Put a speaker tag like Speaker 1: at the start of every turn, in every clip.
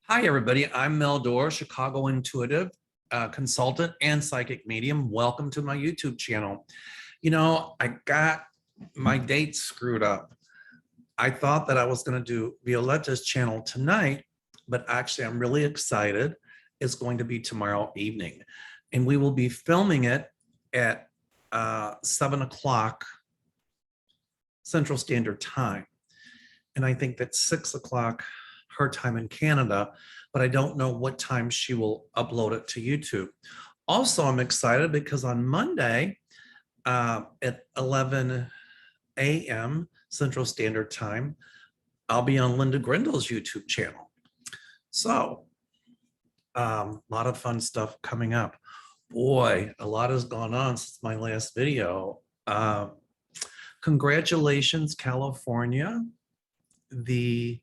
Speaker 1: Hi, everybody. I'm Mel Dorr, Chicago intuitive consultant and psychic medium. Welcome to my YouTube channel. I got my dates screwed up. I thought that I was going to do Violetta's channel tonight, but actually I'm really excited. It's going to be tomorrow evening, and we will be filming it at 7 o'clock Central Standard Time. And I think that's 6 o'clock her time in Canada, but I don't know what time she will upload it to YouTube. Also, I'm excited because on Monday at 11 a.m. Central Standard Time, I'll be on Linda Grendel's YouTube channel. So a lot of fun stuff coming up. Boy, a lot has gone on since my last video. Congratulations, California. The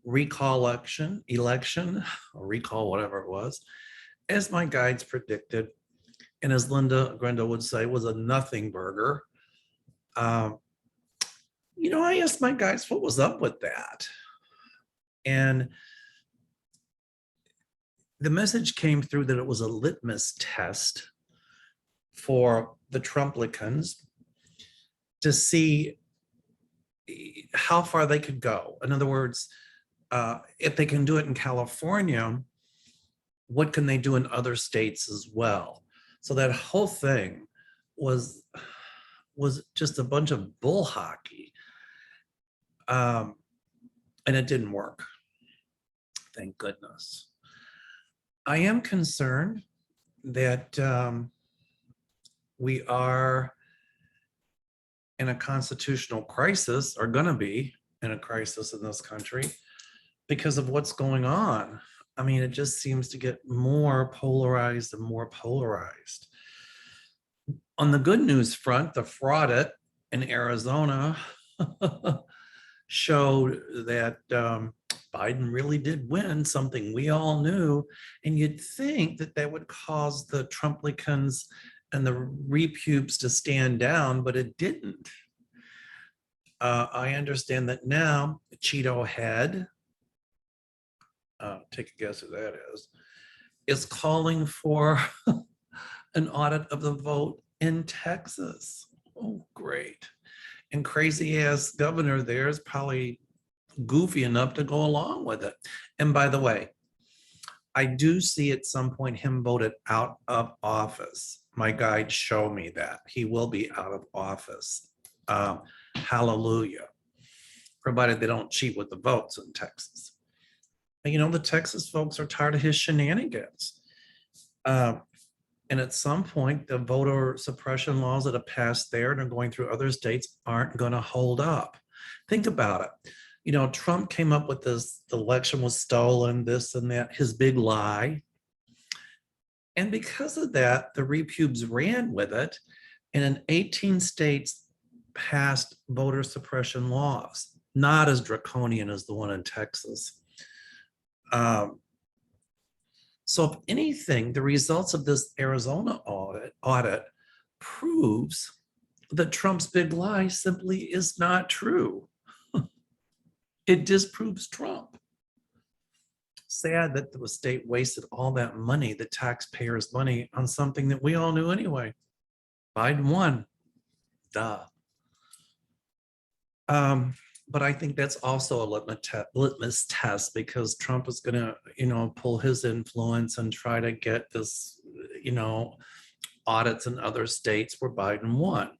Speaker 1: recall election, or recall, whatever it was, as my guides predicted, and as Linda Grendel would say, was a nothing burger. I asked my guides what was up with that. And the message came through that it was a litmus test for the Trumplicans to see how far they could go. In other words, if they can do it in California, what can they do in other states as well? So that whole thing was just a bunch of bull hockey. And it didn't work. Thank goodness. I am concerned that we are in a constitutional crisis, or going to be in a crisis in this country because of what's going on. I mean, it just seems to get more polarized and more polarized. On the good news front, the fraud in Arizona showed that Biden really did win, something we all knew. And you'd think that that would cause the Trumplicans and the repubes to stand down, but it didn't. I understand that now Cheeto Head, take a guess who that is calling for an audit of the vote in Texas. Oh, great. And crazy ass governor there is probably goofy enough to go along with it. And by the way, I do see at some point him voted out of office. My guides show me that he will be out of office. Hallelujah. Provided they don't cheat with the votes in Texas. And the Texas folks are tired of his shenanigans. And at some point, the voter suppression laws that have passed there and are going through other states aren't going to hold up. Think about it. Trump came up with this, the election was stolen, this and that, his big lie. And because of that, the repubes ran with it. And in 18 states passed voter suppression laws, not as draconian as the one in Texas. So if anything, the results of this Arizona audit proves that Trump's big lie simply is not true. It disproves Trump. Sad that the state wasted all that money, the taxpayers' money, on something that we all knew anyway. Biden won. Duh. But I think that's also a litmus test because Trump is going to, pull his influence and try to get this, audits in other states where Biden won.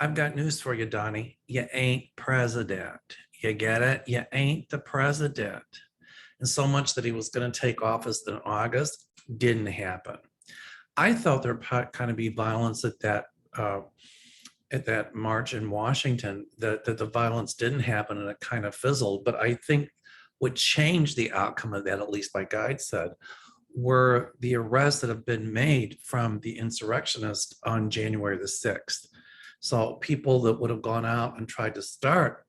Speaker 1: I've got news for you, Donnie. You ain't president. You get it? You ain't the president. And so much that he was going to take office in August didn't happen. I thought there'd kind of be violence at that march in Washington, that the violence didn't happen and it kind of fizzled. But I think what changed the outcome of that, at least my guide said, were the arrests that have been made from the insurrectionists on January the 6th. So people that would have gone out and tried to start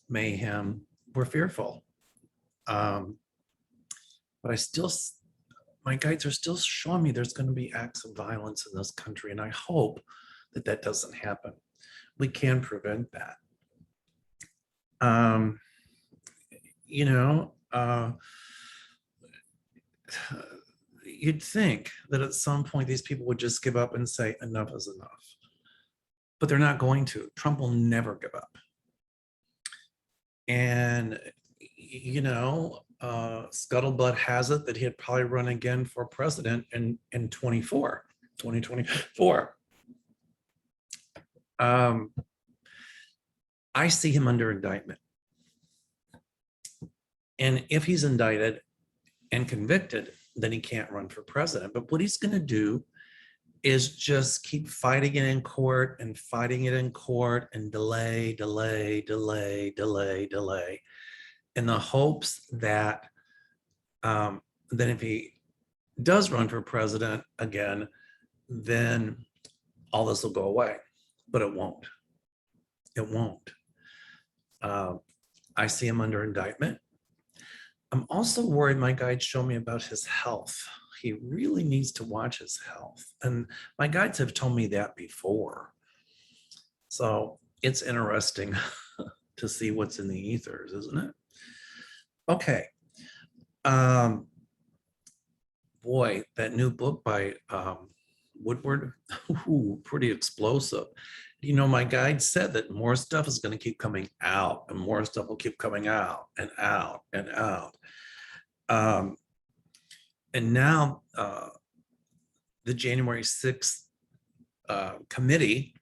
Speaker 1: mayhem were fearful. But my guides are still showing me there's going to be acts of violence in this country. And I hope that doesn't happen. We can prevent that. You'd think that at some point these people would just give up and say enough is enough, but they're not going to. Trump will never give up. And, you know, scuttlebutt has it that he'd probably run again for president in 2024. I see him under indictment. And if he's indicted and convicted, then he can't run for president. But what he's going to do is just keep fighting it in court and fighting it in court and delay in the hopes that then if he does run for president again, then all this will go away. But it won't. It won't. I see him under indictment. I'm also worried. My guides show me about his health. He really needs to watch his health. And my guides have told me that before. So it's interesting to see what's in the ethers, isn't it? Okay. Boy, that new book by Woodward, pretty explosive. You know, my guide said that more stuff is going to keep coming out and more stuff will keep coming out and out and out. And now the January 6th committee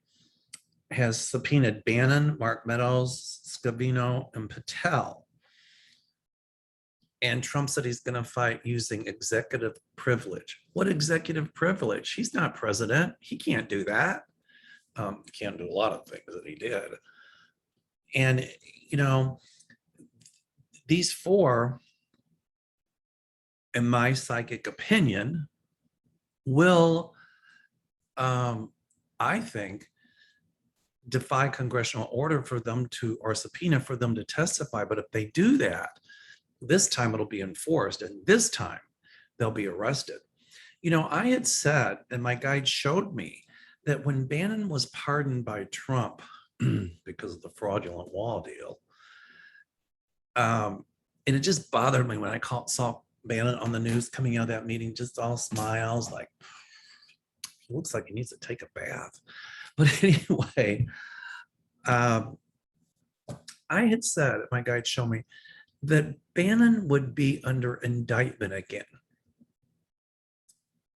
Speaker 1: has subpoenaed Bannon, Mark Meadows, Scavino, and Patel. And Trump said he's going to fight using executive privilege. What executive privilege? He's not president. He can't do that. Can't do a lot of things that he did. And, you know, these four, in my psychic opinion, will, I think, defy congressional order for them to, or subpoena for them to testify. But if they do that, this time it'll be enforced, and this time they'll be arrested. You know, I had said, and my guide showed me, that when Bannon was pardoned by Trump because of the fraudulent wall deal, and it just bothered me when I saw Bannon on the news coming out of that meeting, just all smiles, like, he looks like he needs to take a bath. But anyway, I had said, my guide showed me, that Bannon would be under indictment again.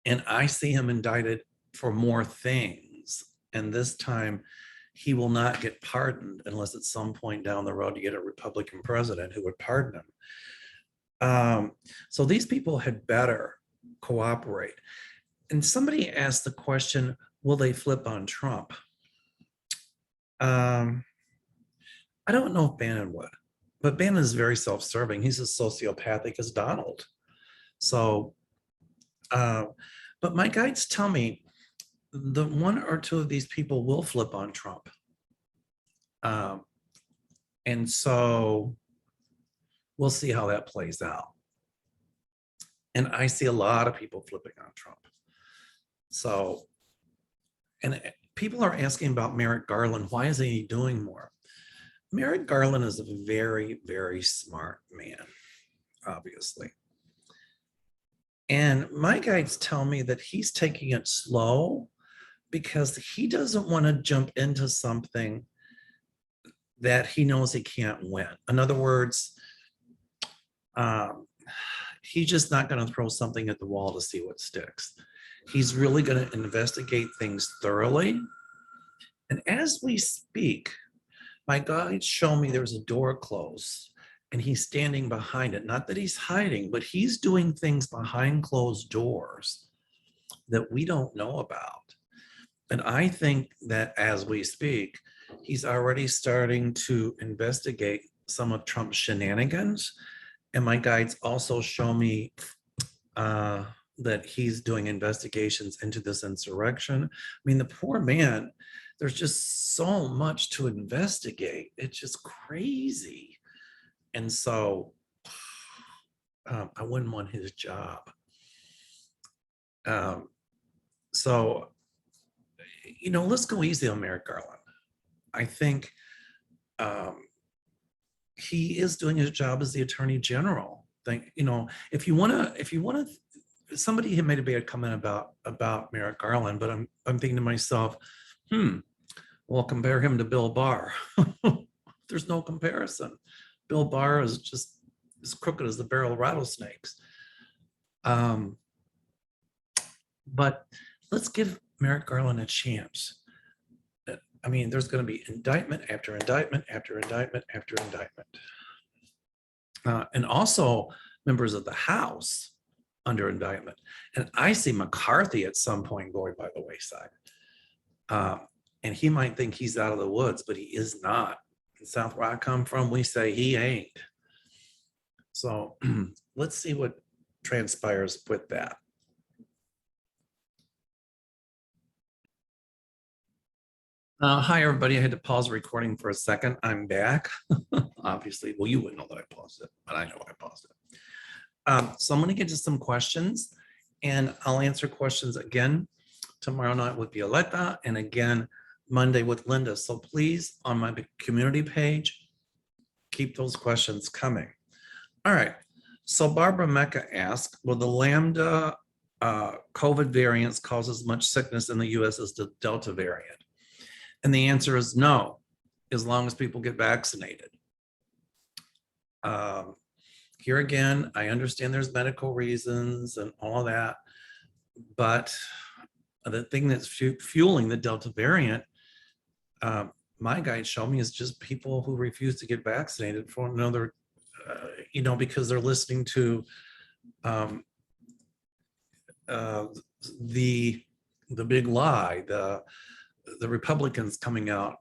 Speaker 1: And I see him indicted for more things. And this time he will not get pardoned unless at some point down the road you get a Republican president who would pardon him. So these people had better cooperate. And somebody asked the question, will they flip on Trump? I don't know if Bannon would. But Bannon is very self-serving. He's as sociopathic as Donald. So, but my guides tell me the one or two of these people will flip on Trump. And so we'll see how that plays out. And I see a lot of people flipping on Trump. So, and people are asking about Merrick Garland. Why isn't he doing more? Merrick Garland is a very, very smart man, obviously. And my guides tell me that he's taking it slow because he doesn't want to jump into something that he knows he can't win. In other words, he's just not going to throw something at the wall to see what sticks. He's really going to investigate things thoroughly. And as we speak, my guides show me there's a door closed and he's standing behind it. Not that he's hiding, but he's doing things behind closed doors that we don't know about. And I think that as we speak, he's already starting to investigate some of Trump's shenanigans. And my guides also show me that he's doing investigations into this insurrection. I mean, the poor man, there's just so much to investigate. It's just crazy. And so I wouldn't want his job. So, you know, let's go easy on Merrick Garland. I think he is doing his job as the Attorney General. think, if you want to, somebody had made a bad comment about Merrick Garland, but I'm thinking to myself, well, compare him to Bill Barr. There's no comparison. Bill Barr is just as crooked as the barrel of rattlesnakes. But let's give Merrick Garland a chance. I mean, there's going to be indictment after indictment after indictment after indictment. And also members of the House under indictment. And I see McCarthy at some point going by the wayside. And he might think he's out of the woods, but he is not. In South where I come from, we say he ain't. So let's see what transpires with that. Hi, everybody. I had to pause the recording for a second. I'm back. Obviously, well, you wouldn't know that I paused it, but I know I paused it. So I'm going to get to some questions, and I'll answer questions again tomorrow night with Violetta, and again Monday with Linda. So please, on my community page, keep those questions coming. All right. So Barbara Mecca asked, will the Lambda COVID variants cause as much sickness in the US as the Delta variant? And the answer is no, as long as people get vaccinated. Here again, I understand there's medical reasons and all of that, but the thing that's fueling the Delta variant, my guides show me, is just people who refuse to get vaccinated for another, because they're listening to the big lie, the Republicans coming out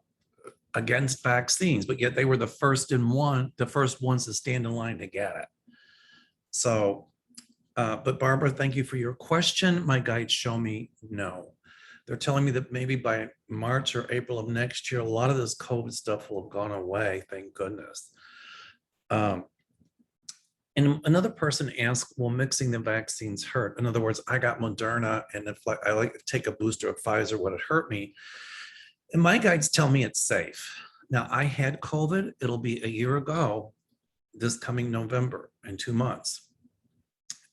Speaker 1: against vaccines, but yet they were the first ones to stand in line to get it. So, but Barbara, thank you for your question. My guides show me no. They're telling me that maybe by March or April of next year, a lot of this COVID stuff will have gone away, thank goodness. And another person asked, will mixing the vaccines hurt? In other words, I got Moderna, and if I like to take a booster of Pfizer, would it hurt me? And my guides tell me it's safe. Now, I had COVID. It'll be a year ago this coming November, in 2 months.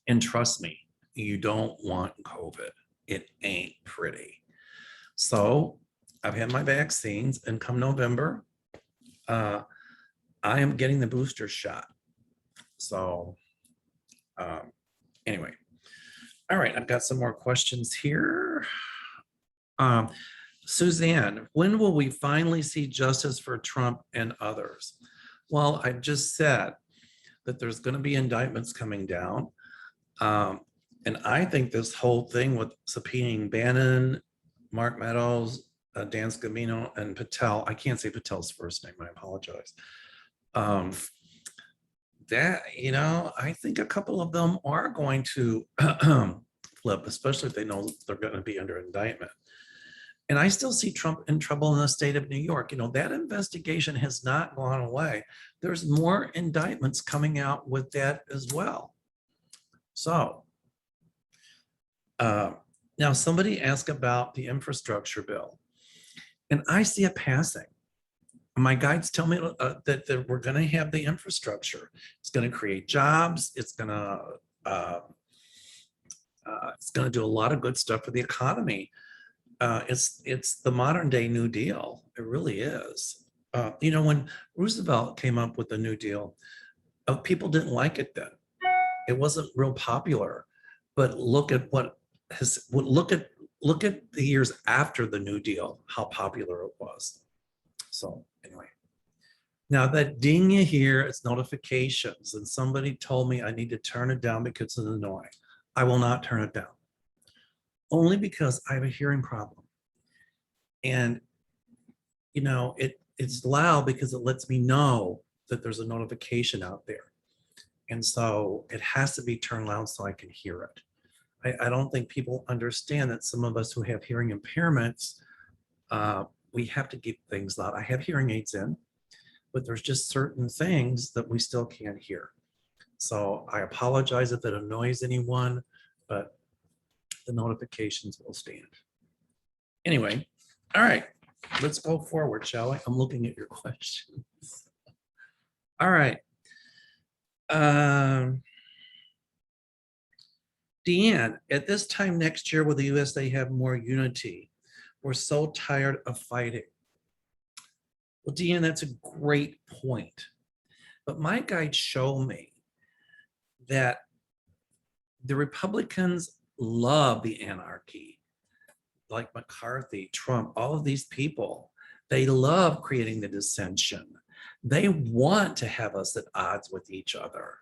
Speaker 1: And trust me, you don't want COVID. It ain't pretty. So I've had my vaccines, and come November, I am getting the booster shot. So anyway, all right, I've got some more questions here. Suzanne, when will we finally see justice for Trump and others? Well, I just said that there's going to be indictments coming down. And I think this whole thing with subpoenaing Bannon, Mark Meadows, Dan Scavino, and Patel, I can't say Patel's first name, I apologize. That, I think a couple of them are going to flip, especially if they know they're going to be under indictment. And I still see Trump in trouble in the state of New York. That investigation has not gone away. There's more indictments coming out with that as well. So now somebody asked about the infrastructure bill, and I see it passing. My guides tell me that we're going to have the infrastructure. It's going to create jobs. It's going to do a lot of good stuff for the economy. It's the modern day New Deal. It really is. When Roosevelt came up with the New Deal, people didn't like it then. It wasn't real popular. But look at look at the years after the New Deal, how popular it was. So anyway, now that ding you hear, it's notifications, and somebody told me I need to turn it down because it's annoying. I will not turn it down, only because I have a hearing problem. And it's loud because it lets me know that there's a notification out there. And so it has to be turned loud so I can hear it. I don't think people understand that some of us who have hearing impairments, we have to keep things loud. I have hearing aids in, but there's just certain things that we still can't hear. So I apologize if it annoys anyone, but the notifications will stand. Anyway, all right, let's go forward, shall we? I'm looking at your questions. All right. Deanne, at this time next year, will the USA have more unity? We're so tired of fighting. Well, Deanne, that's a great point. But my guides show me that the Republicans love the anarchy, like McCarthy, Trump, all of these people. They love creating the dissension. They want to have us at odds with each other.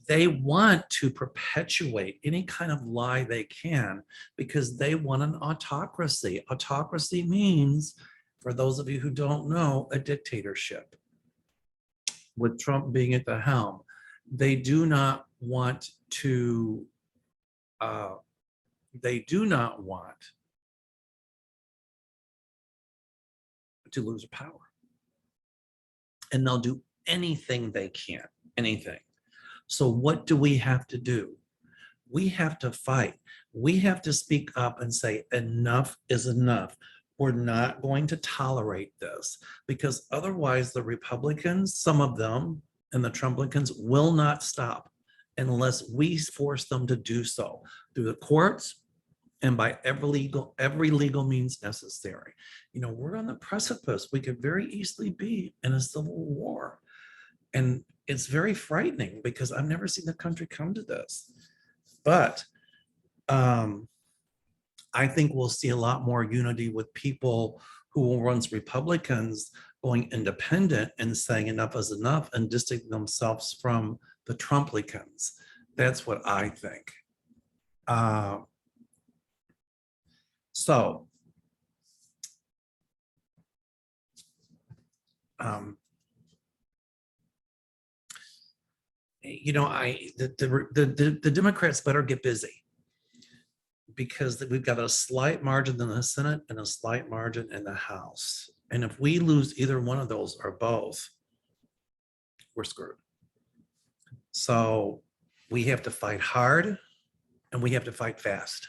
Speaker 1: They want to perpetuate any kind of lie they can because they want an autocracy. Autocracy means, for those of you who don't know, a dictatorship. With Trump being at the helm, they do not want to lose power. And they'll do anything they can, anything. So what do we have to do? We have to fight. We have to speak up and say, enough is enough. We're not going to tolerate this, because otherwise the Republicans, some of them, and the Trumplicans will not stop unless we force them to do so through the courts and by every legal means necessary. You know, we're on the precipice. We could very easily be in a civil war. And it's very frightening because I've never seen the country come to this. But I think we'll see a lot more unity with people who were once Republicans going independent and saying enough is enough and distancing themselves from the Trumplicans. That's what I think. You know, the Democrats better get busy, because we've got a slight margin in the Senate and a slight margin in the House. And if we lose either one of those or both, we're screwed. So we have to fight hard and we have to fight fast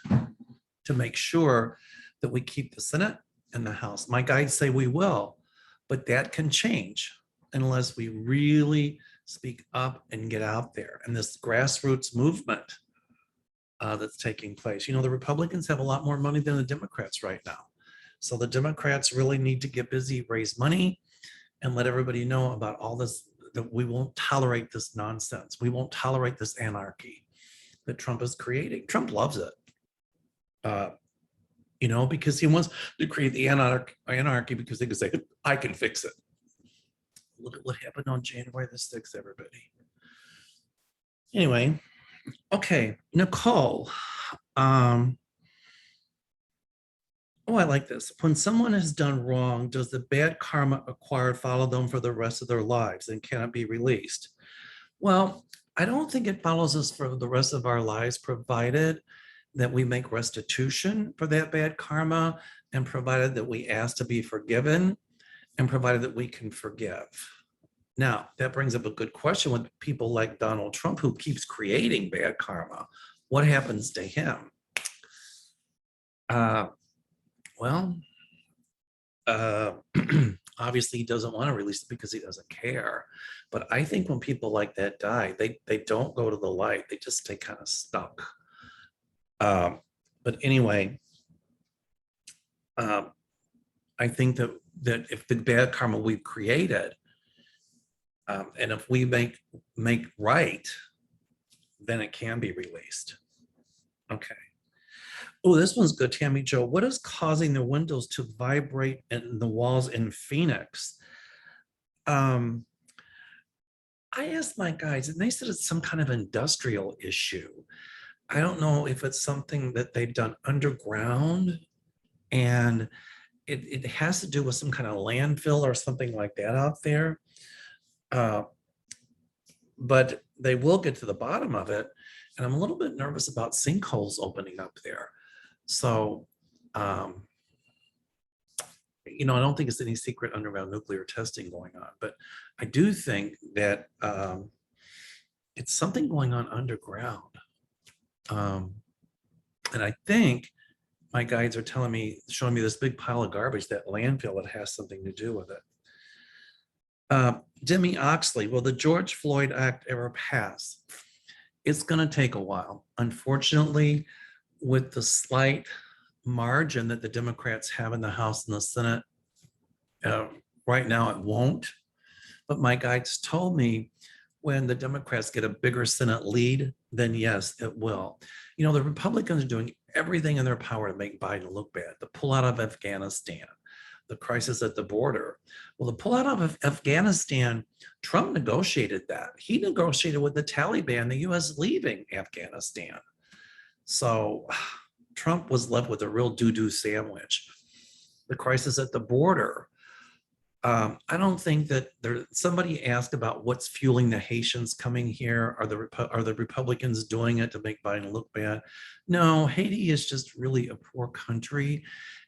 Speaker 1: to make sure that we keep the Senate and the House. My guides say we will, but that can change unless we really speak up and get out there. And this grassroots movement that's taking place. You know, the Republicans have a lot more money than the Democrats right now. So the Democrats really need to get busy, raise money, and let everybody know about all this, that we won't tolerate this nonsense. We won't tolerate this anarchy that Trump is creating. Trump loves it, you know, because he wants to create the anarchy because they can say, I can fix it. Look at what happened on January the 6th, everybody. Anyway, okay, Nicole. Oh, I like this. When someone has done wrong, does the bad karma acquired follow them for the rest of their lives and cannot be released? Well, I don't think it follows us for the rest of our lives, provided that we make restitution for that bad karma, and provided that we ask to be forgiven, and provided that we can forgive. Now, that brings up a good question with people like Donald Trump, who keeps creating bad karma. What happens to him? Obviously he doesn't want to release it because he doesn't care. But I think when people like that die, they don't go to the light. They just stay kind of stuck. But anyway, I think that if the bad karma we've created, and if we make right, then it can be released. Okay. Oh, this one's good, Tammy Jo. What is causing the windows to vibrate in the walls in Phoenix? I asked my guys, and they said it's some kind of industrial issue. I don't know if it's something that they've done underground, and it has to do with some kind of landfill or something like that out there. But they will get to the bottom of it. And I'm a little bit nervous about sinkholes opening up there. So, you know, I don't think it's any secret underground nuclear testing going on, but I do think that it's something going on underground. And I think my guides are telling me, showing me this big pile of garbage, that landfill, that has something to do with it. Demi Oxley, will the George Floyd Act ever pass? it's going to take a while. Unfortunately, with the slight margin that the Democrats have in the House and the Senate, right now it won't. But my guides told me when the Democrats get a bigger Senate lead, then yes, it will. You know, the Republicans are doing everything in their power to make Biden look bad, the pull out of Afghanistan, the crisis at the border. Well, the pull out of Afghanistan, Trump negotiated that. He negotiated with the Taliban, the US leaving Afghanistan. So Trump was left with a real doo-doo sandwich. The crisis at the border. I don't think that somebody asked about what's fueling the Haitians coming here. Are the Republicans doing it to make Biden look bad? No, Haiti is just really a poor country,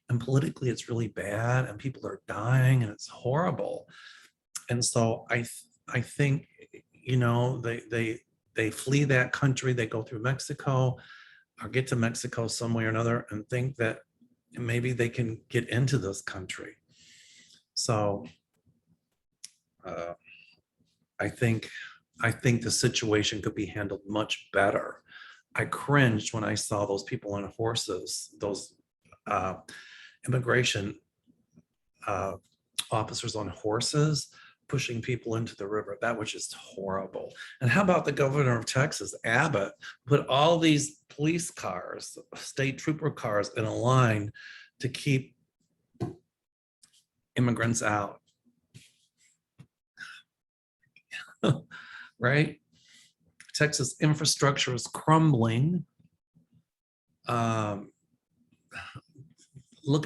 Speaker 1: and politically it's really bad, and people are dying, and it's horrible. And so I think, you know, they flee that country, they go through Mexico, or get to Mexico some way or another, and think that maybe they can get into this country. So I think the situation could be handled much better. I cringed when I saw those people on horses, those immigration officers on horses pushing people into the river. That was just horrible. And how about the governor of Texas, Abbott, put all these police cars, state trooper cars, in a line to keep immigrants out. Right? Texas infrastructure is crumbling. Look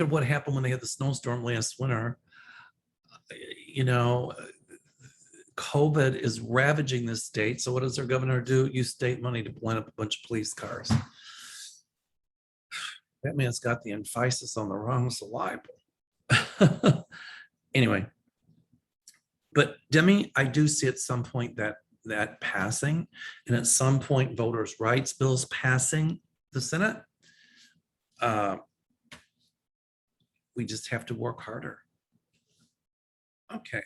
Speaker 1: at what happened when they had the snowstorm last winter. You know, COVID is ravaging this state. So what does their governor do? Use state money to line up a bunch of police cars. That man's got the emphasis on the wrong syllable. Anyway, but Demi, I do see at some point that passing, and at some point voters' rights bills passing the Senate. We just have to work harder. Okay.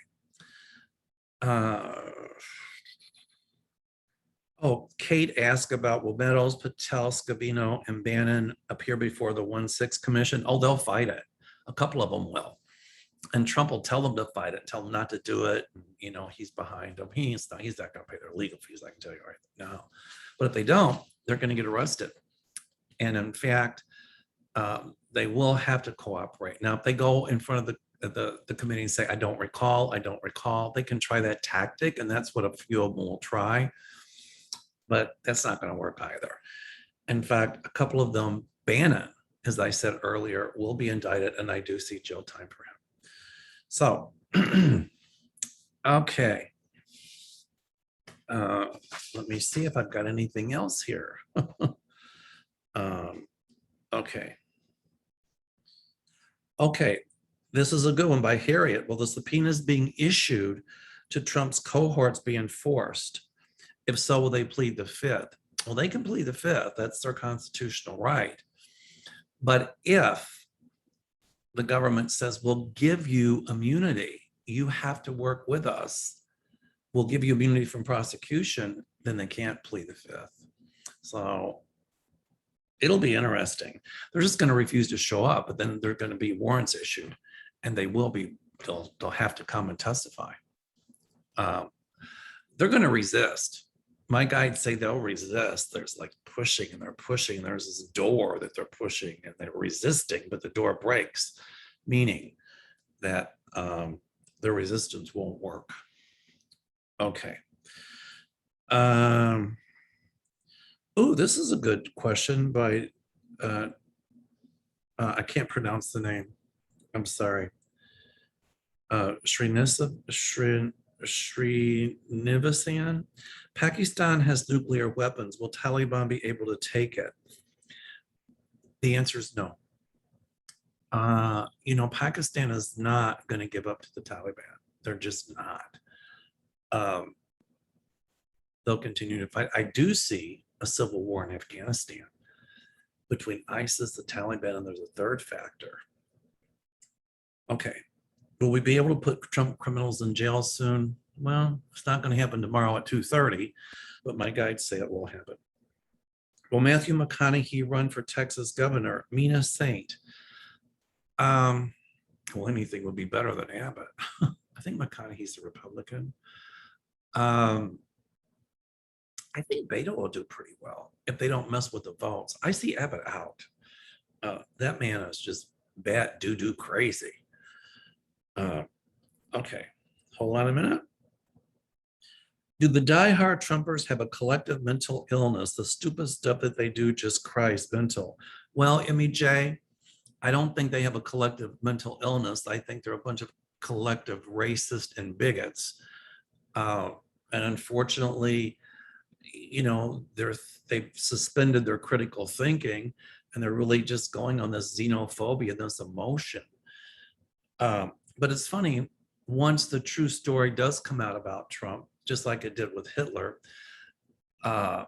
Speaker 1: Oh, Kate asked about, will Meadows, Patel, Scavino, and Bannon appear before the 1-6 commission? Oh, they'll fight it. A couple of them will. And Trump will tell them to fight it, tell them not to do it. You know, he's behind them. He's not going to pay their legal fees, I can tell you right now. But if they don't, they're going to get arrested. And in fact, they will have to cooperate. Now, if they go in front of the committee and say, I don't recall, they can try that tactic, and that's what a few of them will try. But that's not going to work either. In fact, a couple of them, Bannon, as I said earlier, will be indicted, and I do see jail time for him. So, okay. Let me see if I've got anything else here. Okay. Okay, this is a good one by Harriet. Will the subpoenas being issued to Trump's cohorts be enforced? If so, will they plead the fifth? Well, they can plead the fifth. That's their constitutional right. But if the government says, we'll give you immunity, you have to work with us, we'll give you immunity from prosecution, then they can't plead the fifth. So it'll be interesting. They're just going to refuse to show up, but then there are going to be warrants issued, and they'll have to come and testify. They're going to resist. My guides say they'll resist. There's like pushing and they're pushing. There's this door that they're pushing and they're resisting, but the door breaks, meaning that their resistance won't work. Okay. Oh, this is a good question by, I can't pronounce the name. I'm sorry. Srinivasan. Pakistan has nuclear weapons. Will Taliban be able to take it? The answer is no. You know, Pakistan is not going to give up to the Taliban. They're just not. They'll continue to fight. I do see a civil war in Afghanistan between ISIS, the Taliban, and there's a third factor. Okay. Will we be able to put Trump criminals in jail soon? Well, it's not going to happen tomorrow at 2:30, but my guides say it will happen. Will Matthew McConaughey run for Texas governor? Mina Saint. Well, anything would be better than Abbott. I think McConaughey's a Republican. I think Beto will do pretty well if they don't mess with the votes. I see Abbott out. That man is just bat doo-doo crazy. Okay, hold on a minute. Do the diehard Trumpers have a collective mental illness? The stupid stuff that they do just cries mental. Well, MEJ, I don't think they have a collective mental illness. I think they're a bunch of collective racist and bigots. And unfortunately, you know, they've suspended their critical thinking, and they're really just going on this xenophobia, this emotion. But it's funny, once the true story does come out about Trump, just like it did with Hitler, a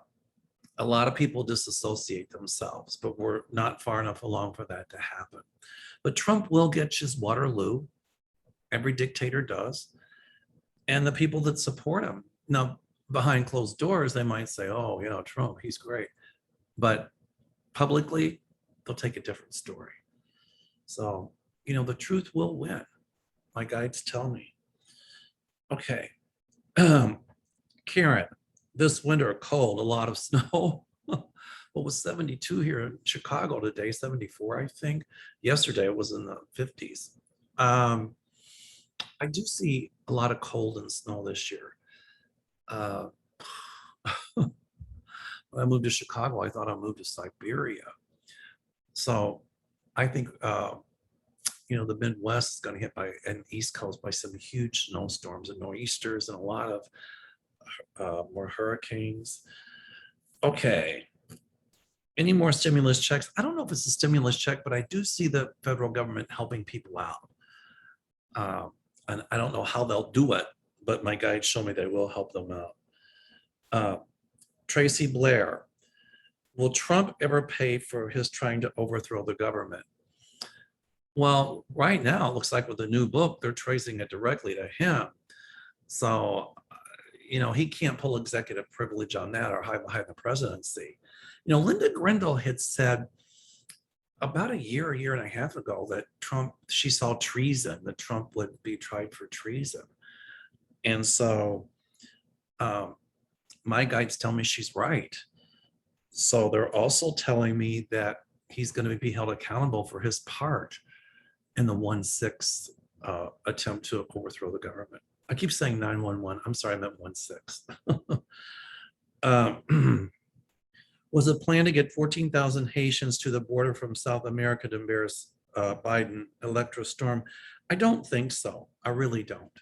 Speaker 1: lot of people disassociate themselves, but we're not far enough along for that to happen. But Trump will get his Waterloo. Every dictator does. And the people that support him. Now, behind closed doors, they might say, oh, you know, Trump, he's great. But publicly, they'll take a different story. So, you know, the truth will win. My guides tell me. Okay. Karen, this winter cold, a lot of snow. What was 72 here in Chicago today, 74, I think. Yesterday it was in the 50s. I do see a lot of cold and snow this year. When I moved to Chicago, I thought I moved to Siberia. So I think, you know, the Midwest is going to hit by, and East Coast by some huge snowstorms and nor'easters and a lot of more hurricanes. Okay. Any more stimulus checks? I don't know if it's a stimulus check, but I do see the federal government helping people out. And I don't know how they'll do it, but my guides show me they will help them out. Tracy Blair, will Trump ever pay for his trying to overthrow the government? Well, right now, it looks like with the new book, they're tracing it directly to him. So, you know, he can't pull executive privilege on that or hide behind the presidency. You know, Linda Grindle had said about a year and a half ago that Trump, she saw treason, that Trump would be tried for treason. And so my guides tell me she's right. So they're also telling me that he's going to be held accountable for his part in the 1/6 attempt to overthrow the government. I keep saying 9/11. I'm sorry, I meant 1/6. Was it planned to get 14,000 Haitians to the border from South America to embarrass Biden electro storm? I don't think so. I really don't.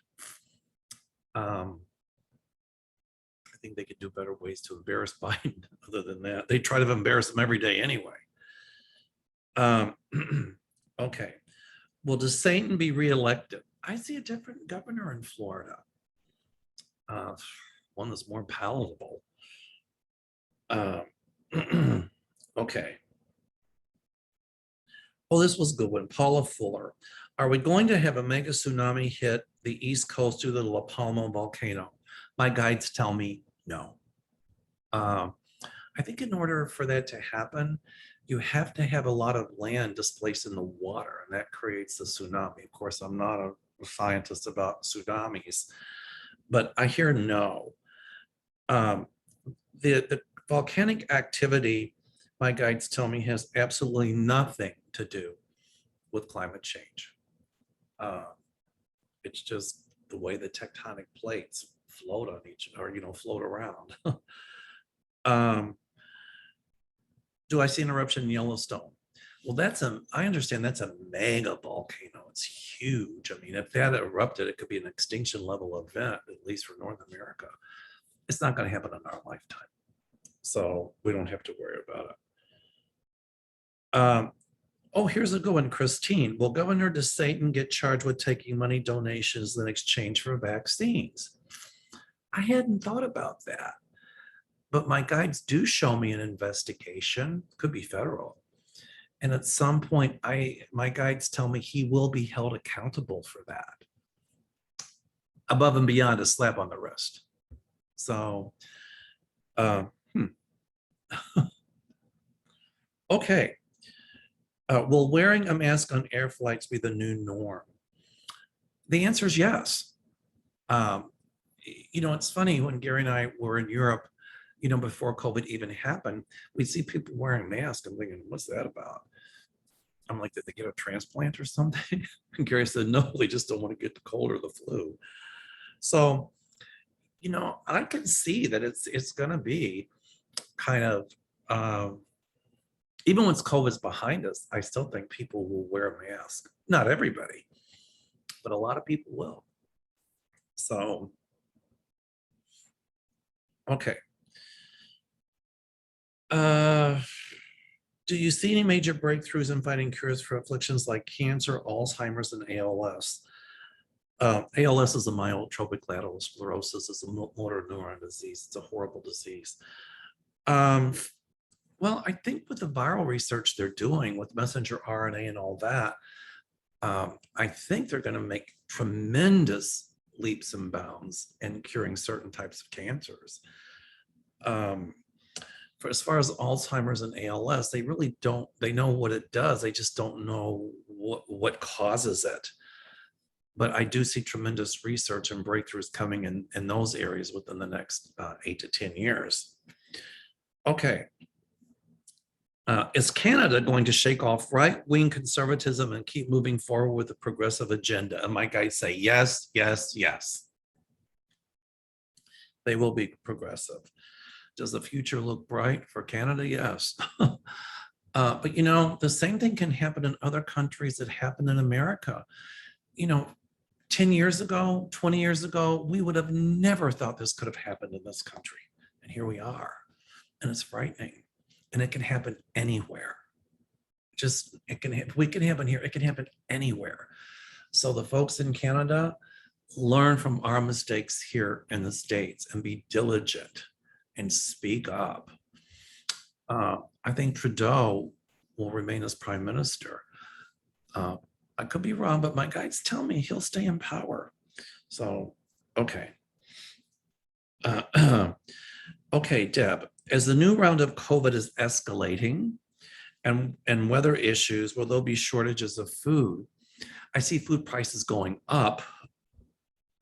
Speaker 1: I think they could do better ways to embarrass Biden other than that. They try to embarrass him every day anyway. Okay. Will DeSantis be reelected? I see a different governor in Florida. One that's more palatable. Okay. Well, this was a good one. Paula Fuller. Are we going to have a mega tsunami hit the East Coast due to the La Palma volcano? My guides tell me no. I think in order for that to happen, you have to have a lot of land displaced in the water, and that creates the tsunami. Of course, I'm not a scientist about tsunamis, but I hear no. The volcanic activity, my guides tell me, has absolutely nothing to do with climate change. It's just the way the tectonic plates float on each, or, you know, float around. Do I see an eruption in Yellowstone? Well, I understand that's a mega volcano. It's huge. I mean, if that erupted, it could be an extinction level event, at least for North America. It's not going to happen in our lifetime. So we don't have to worry about it. Oh, here's a good one, Christine. Will Governor DeSantis get charged with taking money donations in exchange for vaccines? I hadn't thought about that. But my guides do show me an investigation, could be federal. And at some point, my guides tell me he will be held accountable for that. above and beyond a slap on the wrist. So, uh, okay. Will wearing a mask on air flights be the new norm? The answer is yes. It's funny, when Gary and I were in Europe, before COVID even happened, we'd see people wearing masks. I'm thinking, what's that about? I'm like, did they get a transplant or something? And Gary said, no, they just don't want to get the cold or the flu. So, I can see that it's going to be kind of, even once COVID's behind us, I still think people will wear a mask. Not everybody, but a lot of people will. So, okay. Do you see any major breakthroughs in finding cures for afflictions like cancer, Alzheimer's, and ALS? ALS is a myotrophic lateral sclerosis. It's a motor neuron disease. It's a horrible disease. Well, I think with the viral research they're doing with messenger RNA and all that, I think they're going to make tremendous leaps and bounds in curing certain types of cancers. For as far as Alzheimer's and ALS, they really don't, they know what it does. They just don't know what causes it. But I do see tremendous research and breakthroughs coming in those areas within the next 8 to 10 years. Okay. Is Canada going to shake off right-wing conservatism and keep moving forward with the progressive agenda? And my guys say yes, yes, yes. They will be progressive. Does the future look bright for Canada? Yes. But the same thing can happen in other countries that happen in America. 10 years ago, 20 years ago, we would have never thought this could have happened in this country. And here we are. And it's frightening. And it can happen anywhere. We can happen here. It can happen anywhere. So the folks in Canada, learn from our mistakes here in the States and be diligent and speak up. I think Trudeau will remain as prime minister. I could be wrong, but my guides tell me he'll stay in power. So, okay. Okay, Deb, as the new round of COVID is escalating and weather issues, will there be shortages of food? I see food prices going up.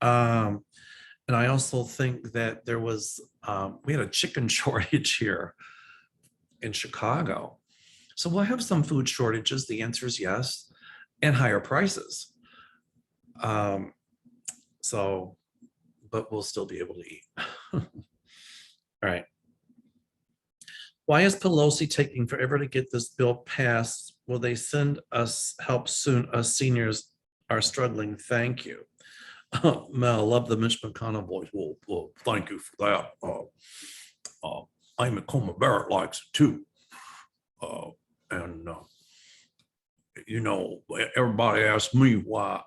Speaker 1: And I also think that there was, we had a chicken shortage here in Chicago. So we'll have some food shortages. The answer is yes, and higher prices. But we'll still be able to eat. All right. Why is Pelosi taking forever to get this bill passed? Will they send us help soon? Us seniors are struggling. Thank you. Mel, I love the Mitch McConnell voice. Well, thank you for that. Amy Coney Barrett likes it too. Everybody asks me why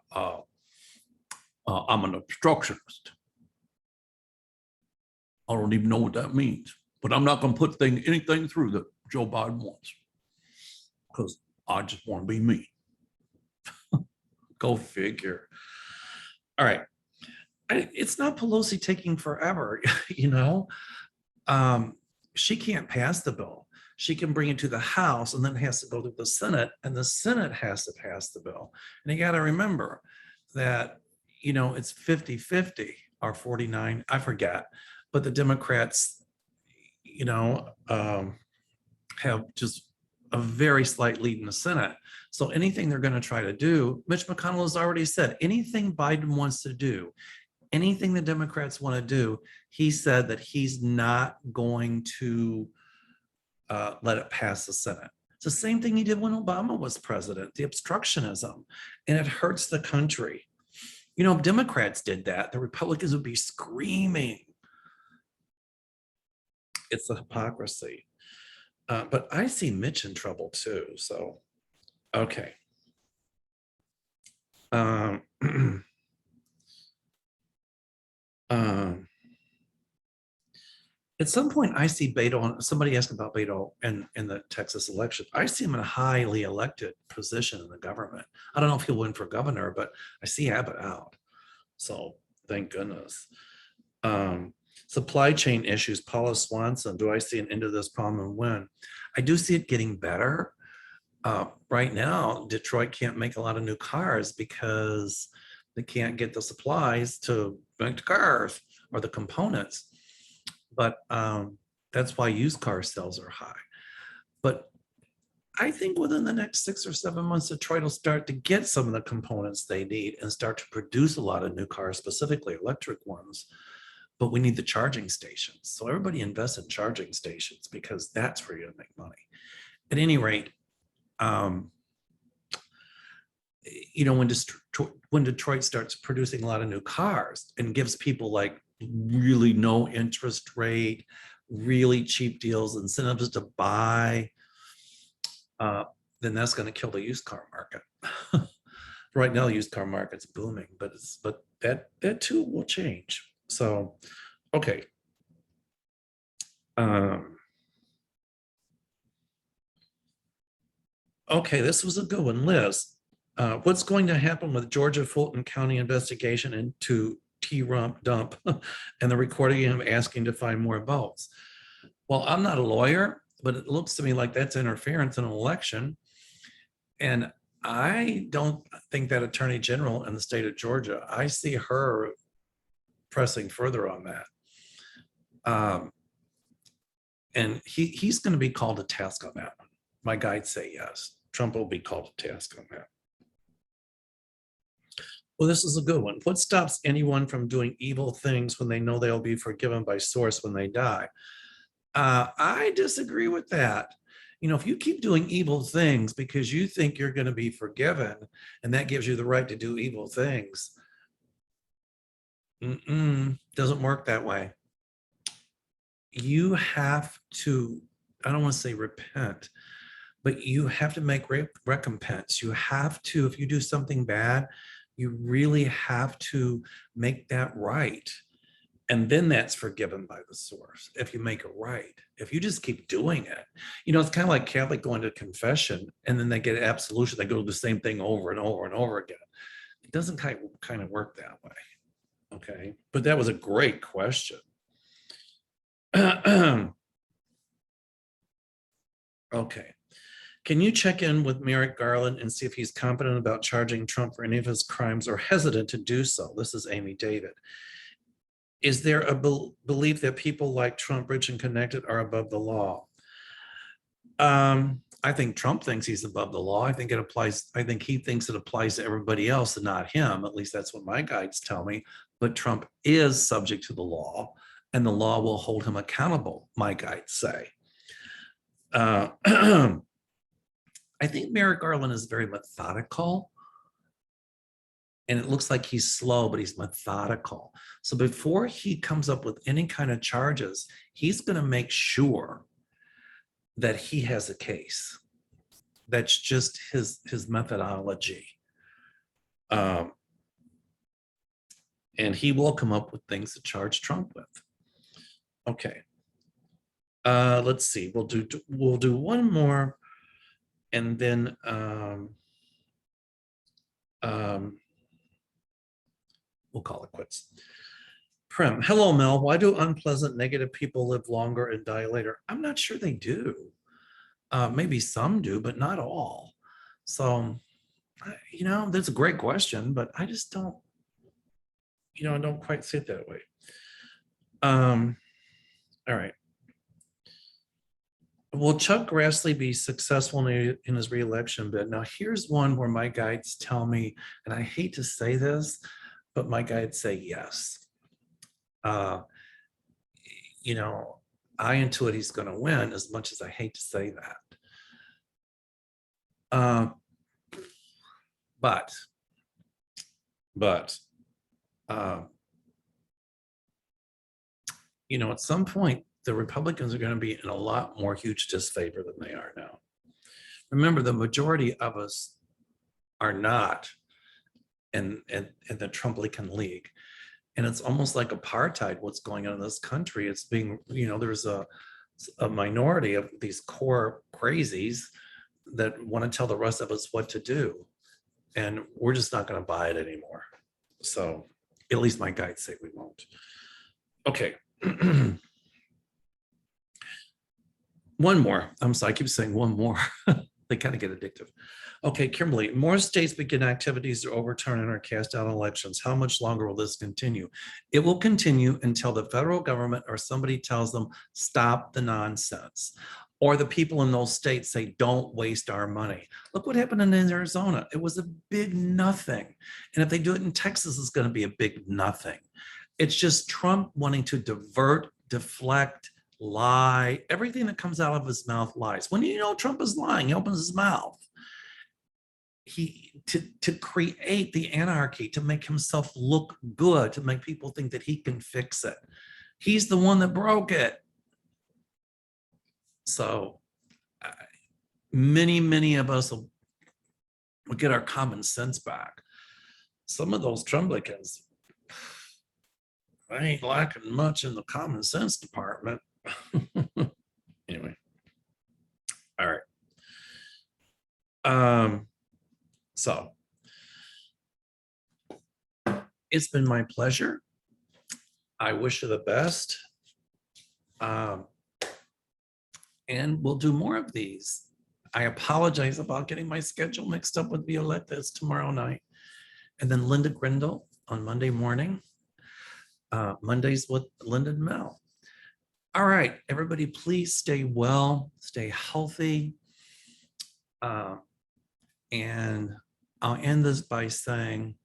Speaker 1: I'm an obstructionist. I don't even know what that means, but I'm not going to put anything through that Joe Biden wants because I just want to be me. Go figure. All right. It's not Pelosi taking forever, She can't pass the bill. She can bring it to the House and then it has to go to the Senate, and the Senate has to pass the bill. And you got to remember that, it's 50-50 or 49, I forget, but the Democrats, have just a very slight lead in the Senate. So anything they're going to try to do, Mitch McConnell has already said, anything Biden wants to do, anything the Democrats want to do, he said that he's not going to let it pass the Senate. It's the same thing he did when Obama was president, the obstructionism, and it hurts the country. If Democrats did that, the Republicans would be screaming. It's a hypocrisy. But I see Mitch in trouble too, so, okay. At some point, I see Beto, somebody asked about Beto in the Texas election. I see him in a highly elected position in the government. I don't know if he'll win for governor, but I see Abbott out. So Thank goodness. Supply chain issues, Paula Swanson, do I see an end to this problem and when? I do see it getting better. Right now, Detroit can't make a lot of new cars because they can't get the supplies to make the cars or the components. But that's why used car sales are high. But I think within the next 6 or 7 months, Detroit will start to get some of the components they need and start to produce a lot of new cars, specifically electric ones. But we need the charging stations. So everybody invest in charging stations because that's where you make money. At any rate, you know, when Detroit starts producing a lot of new cars and gives people like really no interest rate, really cheap deals, incentives to buy, then that's going to kill the used car market. Right now, the used car market's booming, but that too will change. So, okay. Okay, this was a good one, Liz. What's going to happen with Georgia Fulton County investigation into T-Rump dump and the recording of him asking to find more votes? Well, I'm not a lawyer, but it looks to me like that's interference in an election. And I don't think that Attorney General in the state of Georgia, I see her pressing further on that. And he's going to be called to task on that one. My guides say yes. Trump will be called to task on that. Well, this is a good one. What stops anyone from doing evil things when they know they'll be forgiven by source when they die? I disagree with that. You know, if you keep doing evil things because you think you're going to be forgiven and that gives you the right to do evil things, doesn't work that way. You have to, I don't want to say repent, but you have to make recompense. You have to, if you do something bad, you really have to make that right. And then that's forgiven by the source if you make it right. If you just keep doing it, you know, it's kind of like Catholic going to confession and then they get absolution. They go to the same thing over and over and over again. It doesn't kind of work that way. Okay. But that was a great question. Okay. Can you check in with Merrick Garland and see if he's competent about charging Trump for any of his crimes or hesitant to do so? This is Amy David. Is there a belief that people like Trump, rich and connected, are above the law? I think Trump thinks he's above the law. I think it applies. I think he thinks it applies to everybody else and not him. At least that's what my guides tell me. But Trump is subject to the law and the law will hold him accountable, my guides say. I think Merrick Garland is very methodical. And it looks like he's slow, but he's methodical. So before he comes up with any kind of charges, he's going to make sure that he has a case. That's just his methodology. And he will come up with things to charge Trump with. Okay. Let's see. We'll do one more, and then we'll call it quits. Prim, hello, Mel. Why do unpleasant, negative people live longer and die later? I'm not sure they do. Maybe some do, but not all. So, you know, that's a great question, but I just don't, you know, I don't quite see it that way. All right. Will Chuck Grassley be successful in his reelection bid? Now, here's one where my guides tell me, and I hate to say this, but my guides say yes. You know, I intuit he's going to win, as much as I hate to say that. But you know, at some point, the Republicans are going to be in a lot more huge disfavor than they are now. Remember, the majority of us are not in the Trump-Lincoln League. And it's almost like apartheid, what's going on in this country. It's being, you know, there's a minority of these core crazies that want to tell the rest of us what to do. And we're just not going to buy it anymore. So At least my guides say we won't. Okay. One more. I'm sorry, I keep saying one more. They kind of get addictive. Okay, Kimberly, more states begin activities to overturn and or cast out elections. How much longer will this continue? It will continue until the federal government or somebody tells them, stop the nonsense. Or the people in those states say, don't waste our money. Look what happened in Arizona. It was a big nothing. And if they do it in Texas, it's going to be a big nothing. It's just Trump wanting to divert, deflect, lie. Everything that comes out of his mouth lies. When you know Trump is lying, he opens his mouth. To create the anarchy, to make himself look good, to make people think that he can fix it. He's the one that broke it. So many of us will get our common sense back. Some of those Trumplicans, I ain't lacking much in the common sense department. Anyway, all right. So it's been my pleasure. I wish you the best. And we'll do more of these. I apologize about getting my schedule mixed up with Violetta's tomorrow night. And then Linda Grindle on Monday morning. Mondays with Linda and Mel. All right, everybody, please stay well, stay healthy. And I'll end this by saying,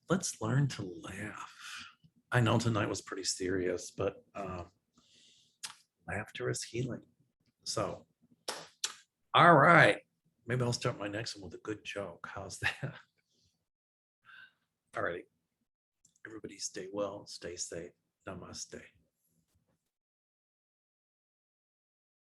Speaker 1: let's learn to laugh. I know tonight was pretty serious, but laughter is healing. So, all right. Maybe I'll start my next one with a good joke. How's that? All righty. Everybody stay well, stay safe. Namaste.